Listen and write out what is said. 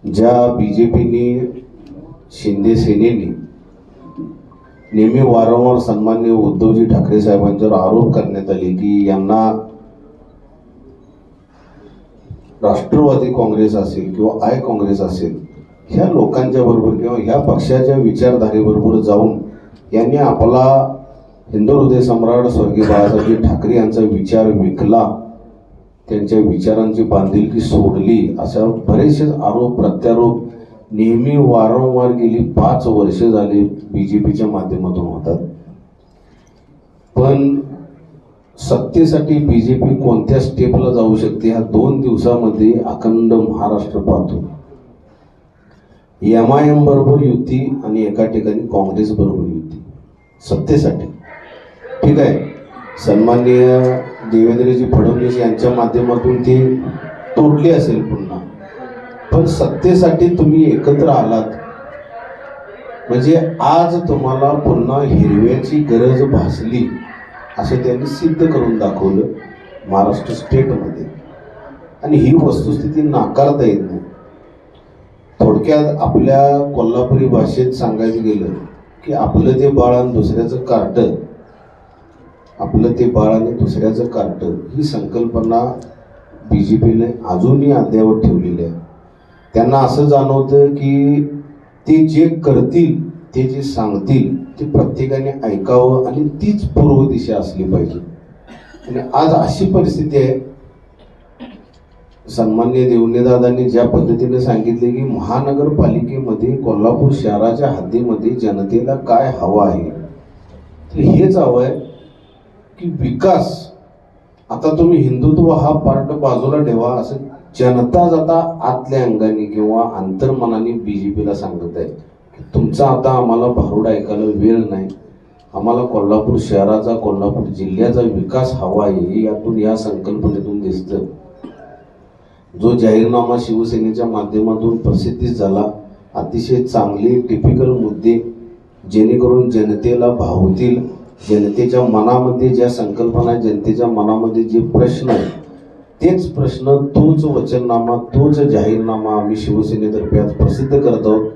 ज्या बीजेपीने शिंदे सेनेने नेहमी वारंवार सन्माननीय उद्धवजी ठाकरे साहेबांच्यावर आरोप करण्यात आले की यांना राष्ट्रवादी काँग्रेस असेल किंवा आय काँग्रेस असेल ह्या लोकांच्या बरोबर किंवा ह्या पक्षाच्या विचारधारेबरोबर जाऊन यांनी आपला हिंदू हृदय सम्राट स्वर्गीय बाळासाहेब ठाकरे यांचा विचार विकला, त्यांच्या विचारांची बांधिलकी सोडली, अशा बरेचसे आरोप प्रत्यारोप नेहमी वारंवार गेली 5 वर्ष झाली बीजेपीच्या माध्यमातून होतात. पण सत्तेसाठी बीजेपी कोणत्या स्टेपला जाऊ शकते ह्या 2 दिवसामध्ये अखंड महाराष्ट्र पाहतो. MIM बरोबर युती आणि एका ठिकाणी काँग्रेस बरोबर युती सत्तेसाठी. ठीक आहे, सन्माननीय देवेंद्रजी फडणवीस यांच्या माध्यमातून ती तोडली असेल पुन्हा, पण सत्तेसाठी तुम्ही एकत्र आलात म्हणजे आज तुम्हाला पुन्हा हिरव्याची गरज भासली असं त्यांनी सिद्ध करून दाखवलं महाराष्ट्र स्टेटमध्ये. आणि ही वस्तुस्थिती नाकारता येत नाही. थोडक्यात आपल्या कोल्हापुरी भाषेत सांगायचं गेलं की आपलं ते बाळ आणि दुसऱ्याचं कार्ट, आपलं ते बाळ आणि दुसऱ्याचं कार्ट ही संकल्पना बीजेपीने अजूनही अद्यावत ठेवलेली आहे. त्यांना असं जाणवतं की ते जे करतील, ते जे सांगतील ते प्रत्येकाने ऐकावं आणि तीच पूर्व दिशा असली पाहिजे. आणि आज अशी परिस्थिती आहे, सन्माननीय देवनेदादांनी ज्या पद्धतीने सांगितले की महानगरपालिकेमध्ये कोल्हापूर शहराच्या हद्दीमध्ये जनतेला काय हवं आहे, तर हेच हवं आहे की विकास. आता तुम्ही हिंदुत्व हा पार्ट बाजूला ठेवा असं जनता जाता आतल्या अंगाने किंवा अंतर्मनाने बीजेपीला सांगत आहे की तुमचा आता आम्हाला भारूड ऐकायला वेळ नाही, आम्हाला कोल्हापूर शहराचा कोल्हापूर जिल्ह्याचा विकास हवा आहे. यातून या संकल्पनेतून दिसतं. जो जाहीरनामा शिवसेनेच्या माध्यमातून प्रसिद्धीस झाला, अतिशय चांगले टिपिकल मुद्दे जेणेकरून जनतेला भावतील, जनतेच्या मनामध्ये ज्या संकल्पना आहेत, जनतेच्या मनामध्ये जे प्रश्न आहेत तेच प्रश्न, तोच वचननामा, तोच जाहीरनामा आम्ही शिवसेनेतर्फे आज प्रसिद्ध करत आहोत.